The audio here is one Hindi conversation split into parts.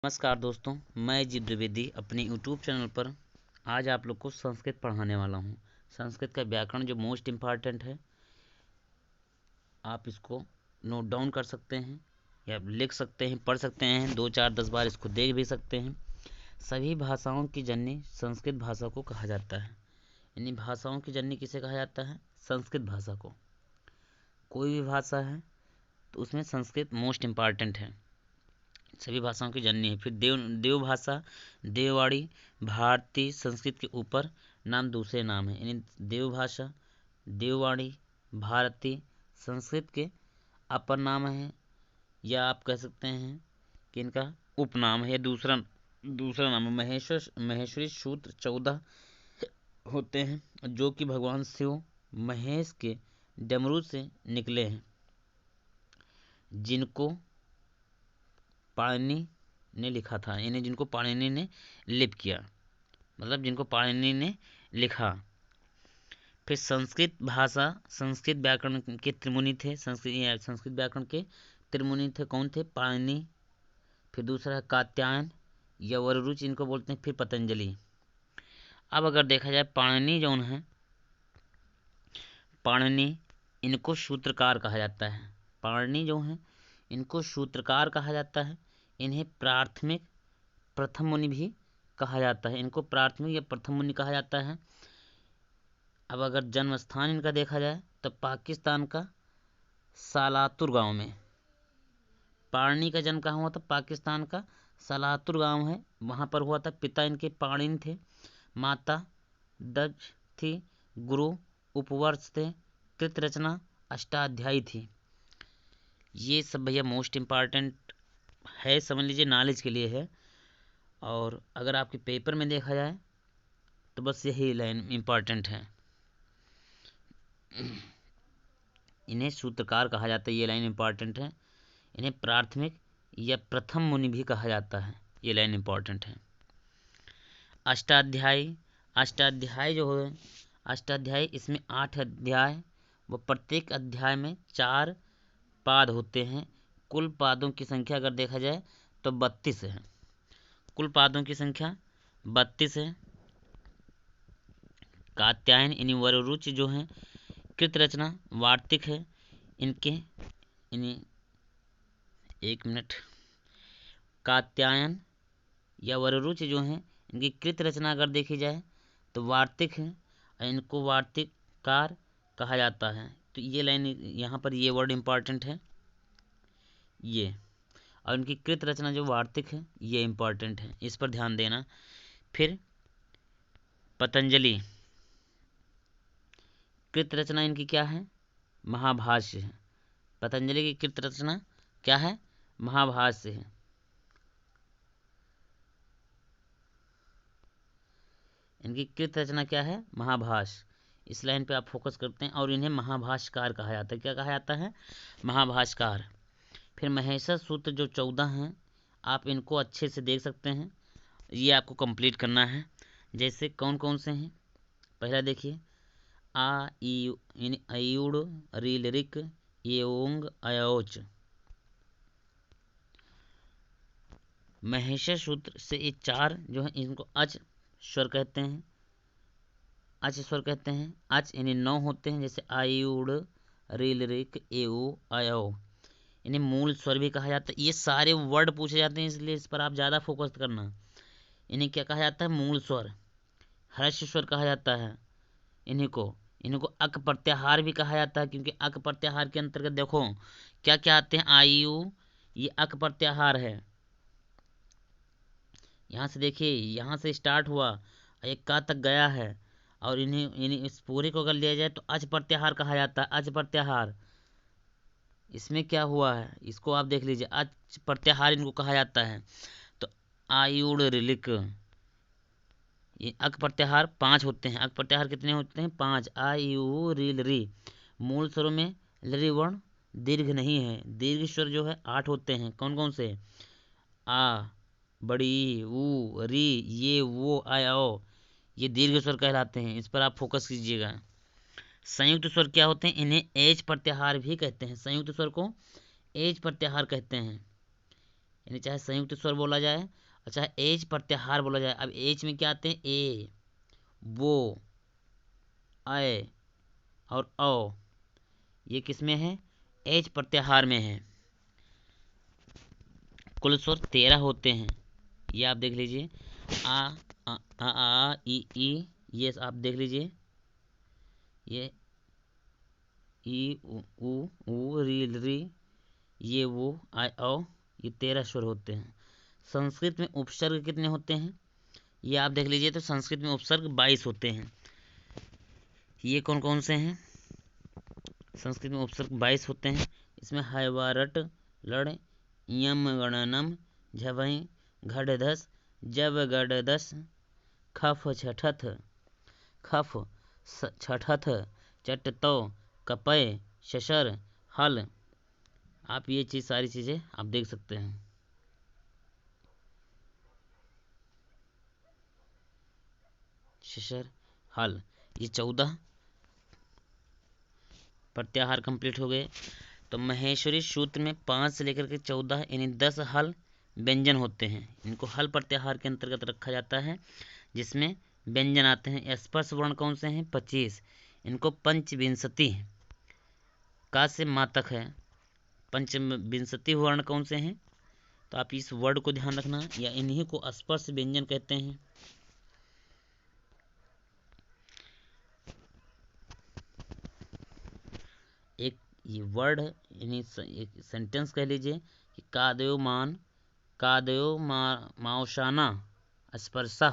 नमस्कार दोस्तों, मैं जीव द्विवेदी अपने यूट्यूब चैनल पर आज आप लोग को संस्कृत पढ़ाने वाला हूँ। संस्कृत का व्याकरण जो मोस्ट इम्पॉर्टेंट है, आप इसको नोट डाउन कर सकते हैं या लिख सकते हैं, पढ़ सकते हैं, 2, 4, 10 बार इसको देख भी सकते हैं। सभी भाषाओं की जननी संस्कृत भाषा को कहा जाता है। यानी भाषाओं की जननी किसे कहा जाता है? संस्कृत भाषा को। कोई भी भाषा है तो उसमें संस्कृत मोस्ट इम्पॉर्टेंट है, सभी भाषाओं की जननी है। फिर देव भाषा, देववाणी, भारतीय संस्कृत के ऊपर नाम दूसरे नाम है। यानी देव भाषा, देववाणी, भारतीय संस्कृत के अपर नाम है, या आप कह सकते हैं कि इनका उपनाम है, या दूसरा नाम है। महेश्वरी सूत्र 14 होते हैं जो कि भगवान शिव महेश के डमरू से निकले हैं, जिनको पाणिनि ने लिखा था। यानी जिनको पाणिनि ने लिप किया, मतलब जिनको पाणिनि ने लिखा। फिर संस्कृत भाषा, संस्कृत व्याकरण के त्रिमुनि थे। संस्कृत व्याकरण के त्रिमुनि थे, कौन थे? पाणिनि, फिर दूसरा है कात्यायन या वररुच, इनको बोलते हैं, फिर पतंजलि। अब अगर देखा जाए पाणिनि जौन है, पाणिनि इनको सूत्रकार कहा जाता है। पाणिनि जो है इनको सूत्रकार कहा जाता है। इन्हें प्राथमिक प्रथम मुनि भी कहा जाता है। इनको प्राथमिक या प्रथम मुनि कहा जाता है। अब अगर जन्म स्थान इनका देखा जाए तो पाकिस्तान का सालातुर गांव में। पाणिनि का जन्म कहाँ हुआ था? पाकिस्तान का सालातुर गांव है, वहां पर हुआ था। पिता इनके पाणिनि थे, माता दक्ष थी, गुरु उपवर्ष थे, कृत रचना अष्टाध्यायी थी। ये सब भैया मोस्ट इम्पॉर्टेंट है, समझ लीजिए, नॉलेज के लिए है। और अगर आपके पेपर में देखा जाए तो बस यही लाइन इम्पॉर्टेंट है। इन्हें सूत्रकार कहा जाता है, ये लाइन इम्पॉर्टेंट है। इन्हें प्राथमिक या प्रथम मुनि भी कहा जाता है, ये लाइन इम्पॉर्टेंट है। अष्टाध्यायी, अष्टाध्यायी जो है, अष्टाध्यायी इसमें 8 अध्याय व प्रत्येक अध्याय में 4 पाद होते हैं। कुल पादों की संख्या अगर देखा जाए तो 32 है। कुल पादों की संख्या 32 है। कात्यायन यानी वररुच जो है, कृत रचना वार्तिक है इनके। इन्हीं 1 मिनट। कात्यायन या वररुच जो है इनकी कृत रचना अगर देखी जाए तो वार्तिक है, और इनको वार्तिककार कहा जाता है। तो ये लाइन यहाँ पर, ये वर्ड इम्पॉर्टेंट है ये। और इनकी कृत रचना जो वार्तिक है ये इम्पॉर्टेंट है, इस पर ध्यान देना। फिर पतंजलि, कृत रचना इनकी क्या है? महाभाष्य है। पतंजलि की कृत रचना क्या है? महाभाष्य है। इनकी कृत रचना क्या है? महाभाष्य। इस लाइन पे आप फोकस करते हैं। और इन्हें महाभाष्यकार कहा जाता है। क्या कहा जाता है? महाभाष्यकार। फिर महेश्वर सूत्र जो 14 हैं, आप इनको अच्छे से देख सकते हैं। ये आपको कंप्लीट करना है। जैसे कौन कौन से हैं? पहला देखिए, आ ई यानी अयुड़, रील रिक, ये ओंग अयोच। महेश्वर सूत्र से ये 4 जो है इनको अच स्वर कहते हैं। अच स्वर कहते हैं। अच यानी 9 होते हैं, जैसे आयुड़, रील रिक, एओ, अयो। इन्हें मूल स्वर भी कहा जाता है। ये सारे वर्ड पूछे जाते हैं, इसलिए इस पर आप ज़्यादा फोकस करना। इन्हें क्या कहा जाता है? मूल स्वर। ह्रस्व स्वर कहा जाता है इन्हीं को अक प्रत्याहार भी कहा जाता है, क्योंकि अक प्रत्याहार के अंतर्गत देखो क्या क्या आते हैं। आयु, ये अक प्रत्याहार है। यहाँ से देखिए, यहाँ से स्टार्ट हुआ, एक का तक गया है। और इन्हें इस पूरे को अगर लिया जाए तो अच प्रत्याहार कहा जाता है। अच प्रत्याहार, इसमें क्या हुआ है इसको आप देख लीजिए। अच प्रत्याहार इनको कहा जाता है। तो आयुड़ रिलिक, ये अक प्रत्याहार 5 होते हैं। अक प्रत्याहार कितने होते हैं? 5। आ यू रील री। मूल स्वरों में लरी वर्ण दीर्घ नहीं है। दीर्घ स्वर जो है 8 होते हैं। कौन कौन से? आ, बड़ी, ऊ, री, ये, वो, आया, ओ, ये दीर्घ स्वर कहलाते हैं। इस पर आप फोकस कीजिएगा। संयुक्त स्वर क्या होते हैं? इन्हें एज प्रत्याहार भी कहते हैं। संयुक्त स्वर को एज प्रत्याहार कहते हैं। यानी चाहे संयुक्त स्वर बोला जाए और चाहे एच प्रत्याहार बोला जाए। अब एच में क्या आते हैं, ए, वो, आय और औ, ये किस में है, एच प्रत्याहार में है। कुल स्वर 13 होते हैं, ये आप देख लीजिए। आ ई, ये आप देख लीजिए, ये ई उ री, ये वो, आय औ, ये 13 स्वर होते हैं। संस्कृत में उपसर्ग कितने होते हैं, ये आप देख लीजिए। तो संस्कृत में उपसर्ग 22 होते हैं। ये कौन कौन से हैं, संस्कृत में उपसर्ग 22 होते हैं। इसमें हैवारट, लड़, यम गणनम, झवई, घड़धस, जब गड़दस, खफ छठथ, खफ छठथ, चटतो, कपय, शशर, हल। आप ये चीज़ सारी चीज़ें आप देख सकते हैं। शशर, हल, ये 14 प्रत्याहार कंप्लीट हो गए। तो महेश्वरी सूत्र में 5 से लेकर के 14 यानी 10 हल व्यंजन होते हैं। इनको हल प्रत्याहार के अंतर्गत रखा जाता है, जिसमें व्यंजन आते हैं। स्पर्श वर्ण कौन से हैं, 25। इनको पंचविंशति का से मातक है। पंचविंशति वर्ण कौन से हैं, तो आप इस वर्ड को ध्यान रखना, या इन्हीं को स्पर्श व्यंजन कहते हैं। एक ये वर्ड यानी एक सेंटेंस कह लीजिए कि कादयो माओशाना स्पर्शा,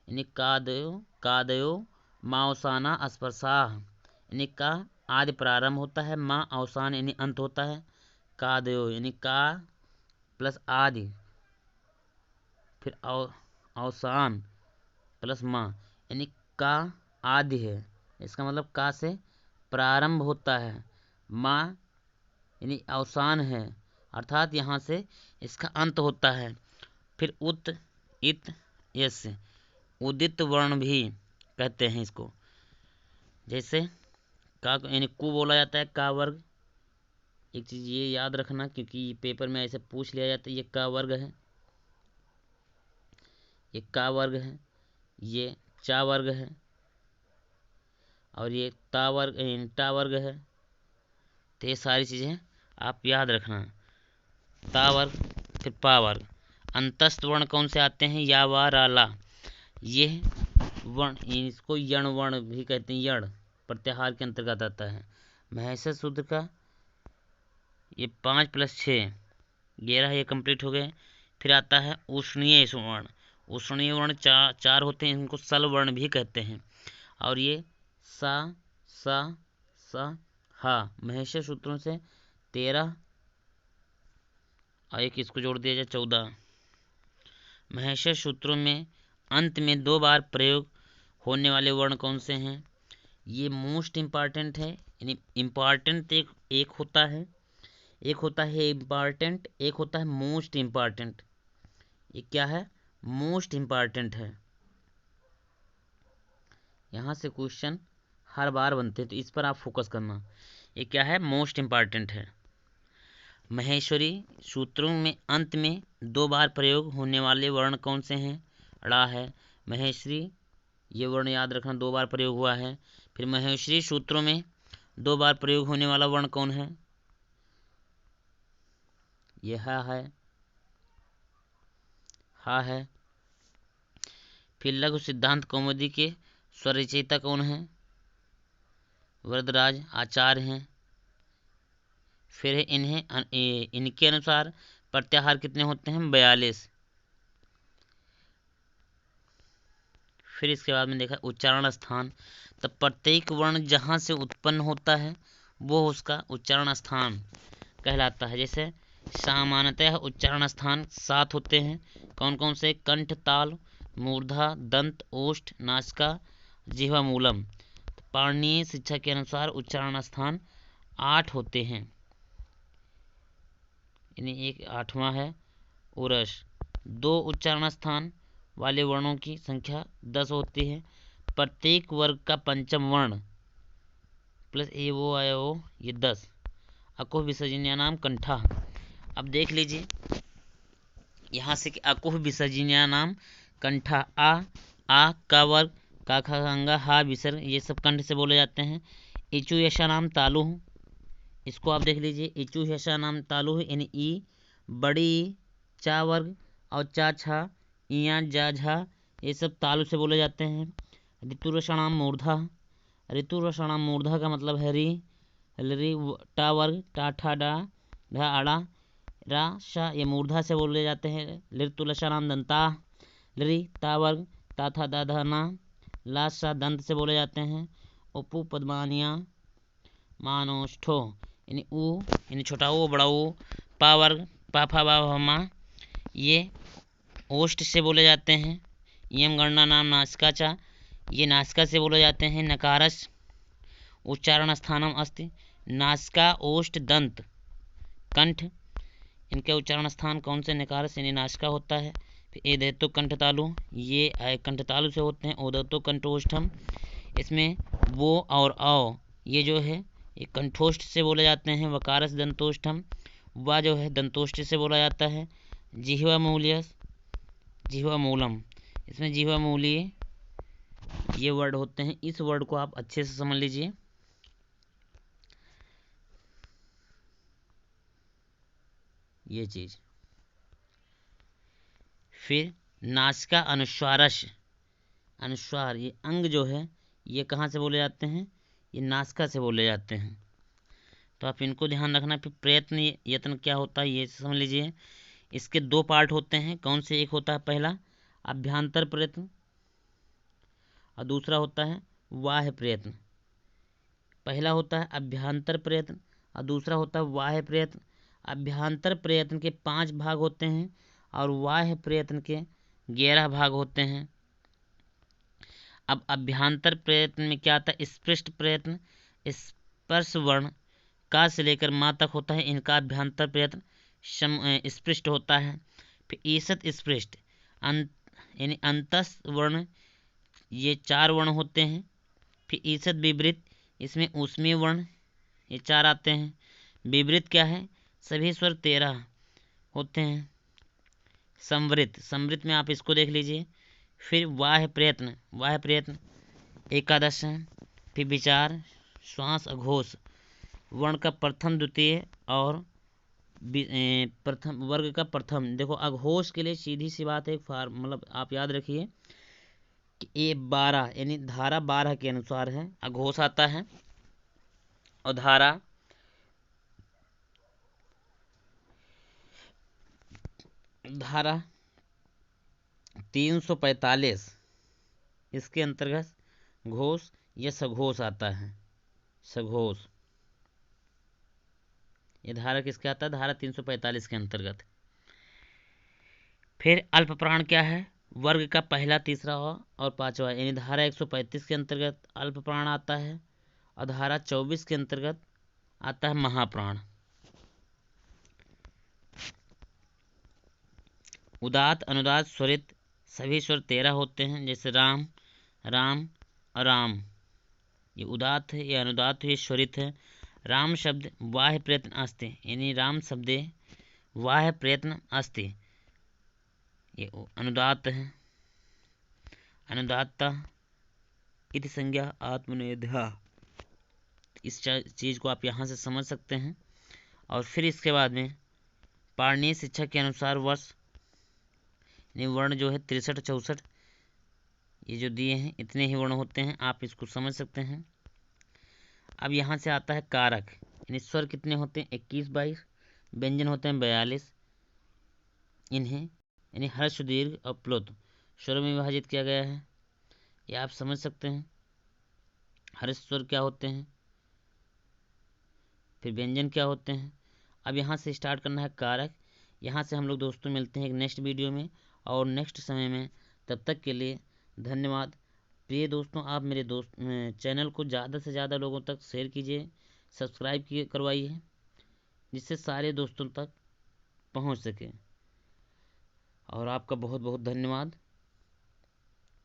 यानी कादयो माओसाना स्पर्शा, यानी का आदि प्रारंभ होता है, माँ अवसान यानी अंत होता है। कादयो यानी का प्लस आदि, फिर अवसान प्लस माँ, यानी का आदि है। इसका मतलब का से प्रारंभ होता है, माँ यानी अवसान है, अर्थात यहाँ से इसका अंत होता है। फिर उत, इत, यस, उदित वर्ण भी कहते हैं इसको। जैसे का यानी कु बोला जाता है, का वर्ग। एक चीज़ ये याद रखना, क्योंकि पेपर में ऐसे पूछ लिया जाता है, ये का वर्ग है, ये का वर्ग है, ये चा वर्ग है, और ये ता वर्ग है। तो ये सारी चीज़ें आप याद रखना। ता वर्ग, फिर पा वर्ग। अंतस्थ वर्ण कौन से आते हैं, या, वा, रा, ला। ये वर्ण, इसको यण वर्ण भी कहते हैं, यण प्रत्याहार के अंतर्गत आता है। महर्षि सूत्र का ये 5 + 6 11 ये कंप्लीट हो गए। फिर आता है उष्णीय वर्ण। उष्णीय वर्ण चार होते हैं, इनको सल वर्ण भी कहते हैं। और ये सा, सा, सा, हा, महेश्वर सूत्रों से 13 और एक इसको जोड़ दिया जाए 14। महेश्वर सूत्रों में अंत में 2 बार प्रयोग होने वाले वर्ण कौन से हैं, ये मोस्ट इम्पॉर्टेंट है। यानी इम्पॉर्टेंट एक होता है, एक होता है इम्पॉर्टेंट, एक होता है मोस्ट इम्पॉर्टेंट। ये क्या है, मोस्ट इम्पॉर्टेंट है। यहाँ से क्वेश्चन हर बार बनते हैं, तो इस पर आप फोकस करना। ये क्या है, मोस्ट इम्पॉर्टेंट है। महेश्वरी सूत्रों में अंत में 2 बार प्रयोग होने वाले वर्ण कौन से हैं, ड़ा है। महेश्वरी ये वर्ण याद रखना, 2 बार प्रयोग हुआ है। फिर महेश्वरी सूत्रों में 2 बार प्रयोग होने वाला वर्ण कौन है, ये है, हा है। फिर लघु सिद्धांत कौमुदी के स्वरचयिता कौन है, वरदराज आचार्य हैं। फिर इनके अनुसार प्रत्याहार कितने होते हैं, 42। फिर इसके बाद में देखा उच्चारण स्थान। तब प्रत्येक वर्ण जहाँ से उत्पन्न होता है वो उसका उच्चारण स्थान कहलाता है। जैसे सामान्यतः उच्चारण स्थान 7 होते हैं। कौन कौन से, कंठ, ताल, मूर्धा, दंत, ओष्ठ, नासिका, जिह्वा मूलम। पाणिनीय शिक्षा के अनुसार उच्चारण स्थान 8 होते हैं, यानी एक 8वां है उरस। 2 उच्चारण स्थान वाले वर्णों की संख्या 10 होती है। प्रत्येक वर्ग का पंचम वर्ण प्लस ए वो आया वो, ये 10। अको विसर्जनीय नाम कंठा। अब देख लीजिए यहाँ से अकुह विसर्जनीय नाम कंठा आ का वर्ग का खा अंगा हा विसर्ग, ये सब कंठ से बोले जाते हैं। इचु यशा नाम तालु, इसको आप देख लीजिए, इचु यशा नाम तालु है, यानी ई बड़ी चा वर्ग और चा छा इया जा झा, ये सब तालु से बोले जाते हैं। ऋतुरषणाम मूर्धा, ऋतुरषणाम मूर्धा का मतलब है री, री टा वर्ग टा ठा डा ढा आड़ा रा शा, ये मूर्धा से बोले जाते हैं। ऋतुलषणाम दंता, लरी ता वर्ग ता था दा धा ना ला सा दंत से बोले जाते हैं। उपु पद्मानिया मानोष्ठो, यानी ऊ यानी छोटा ओ बड़ा ओ, पा वर्ग पा फा बा मा, ये ओष्ठ से बोले जाते हैं। यम गणना नाम नासिका चा, ये नासिका से बोले जाते हैं। नकारस उच्चारण स्थानम अस्ति, नासिका ओष्ठ दंत कंठ, इनके उच्चारण स्थान कौन से? नकारस यानी नासिका होता है। फिर एदैतो कंठ तालु, ये कंठ तालु से होते हैं। ओदैतो कंठोष्ठम, इसमें वो और औ ये जो है ये कंठोष्ठ से बोले जाते हैं। वकारस दंतोष्ठम, वा जो है दंतोष्ठ से बोला जाता है। जिह्वा मूल्यस, जिह्वा मूलम, इसमें जिह्वा मूलीय ये वर्ड होते हैं। इस वर्ड को आप अच्छे से समझ लीजिए। ये चीज फिर नासिका अनुस्वारस, अनुस्वार ये अंग जो है ये कहाँ से बोले जाते हैं? ये नासिका से बोले जाते हैं, तो आप इनको ध्यान रखना। फिर प्रयत्न यत्न क्या होता है ये समझ लीजिए। इसके दो पार्ट होते हैं, कौन से? एक होता है पहला अभ्यंतर प्रयत्न और दूसरा होता है बाह्य प्रयत्न। पहला होता है अभ्यंतर प्रयत्न और दूसरा होता है बाह्य प्रयत्न। अभ्यंतर प्रयत्न के 5 भाग होते हैं और बाह्य प्रयत्न के 11 भाग होते हैं। अब अभ्यंतर प्रयत्न में क्या आता है? स्पृष्ट प्रयत्न, स्पर्श वर्ण का से लेकर माँ तक होता है, इनका अभ्यंतर प्रयत्न स्पृष्ट होता है। फिर ईसत स्पृष्ट यानी अंतस वर्ण, ये 4 वर्ण होते हैं। फिर ईसत विवृत, इसमें ऊष्मीय वर्ण ये 4 आते हैं। विवृत क्या है? सभी स्वर 13 होते हैं। संवृत, संवृत में आप इसको देख लीजिए। फिर बाह्य प्रयत्न, बाह्य प्रयत्न 11 है। फिर विचार, श्वास, अघोष वर्ण का प्रथम द्वितीय और प्रथम वर्ग का प्रथम। देखो अघोष के लिए सीधी सी बात है, मतलब आप याद रखिए कि ये 12 यानी धारा 12 के अनुसार है अघोष आता है। और धारा 345 इसके अंतर्गत घोष या सघोष आता है। सघोष ये धारा किसके आता है? धारा 345 के अंतर्गत। फिर अल्प प्राण क्या है? वर्ग का पहला, तीसरा और 5वां, यानी धारा 135 के अंतर्गत अल्प प्राण आता है और धारा 24 के अंतर्गत आता है महाप्राण। उदात अनुदात स्वरित सभी स्वर 13 होते हैं, जैसे राम, राम, अराम। ये उदात है, ये अनुदात है, ये स्वरित है। राम शब्द वाह्य प्रयत्न अस्ति, यानी राम शब्दे वाह्य प्रयत्न अस्ति, ये अनुदात है। अनुदात्ता इति संज्ञा आत्मनेध्या, इस चीज को आप यहाँ से समझ सकते हैं। और फिर इसके बाद में पाणिनीय शिक्षा के अनुसार वर्ष वर्ण जो है 63 64 ये जो दिए हैं इतने ही वर्ण होते हैं, आप इसको समझ सकते हैं। अब यहाँ से आता है कारक, यानी स्वर कितने होते हैं? 21 22। व्यंजन होते हैं 42। इन्हें यानी हर्ष, दीर्घ और प्लुत स्वरों में विभाजित किया गया है, ये आप समझ सकते हैं। हर्ष स्वर क्या होते हैं, फिर व्यंजन क्या होते हैं। अब यहाँ से स्टार्ट करना है कारक। यहाँ से हम लोग दोस्तों मिलते हैं एक नेक्स्ट वीडियो में और नेक्स्ट समय में। तब तक के लिए धन्यवाद। प्रिय दोस्तों, आप मेरे चैनल को ज़्यादा से ज़्यादा लोगों तक शेयर कीजिए, सब्सक्राइब करवाइए, जिससे सारे दोस्तों तक पहुंच सके। और आपका बहुत बहुत धन्यवाद।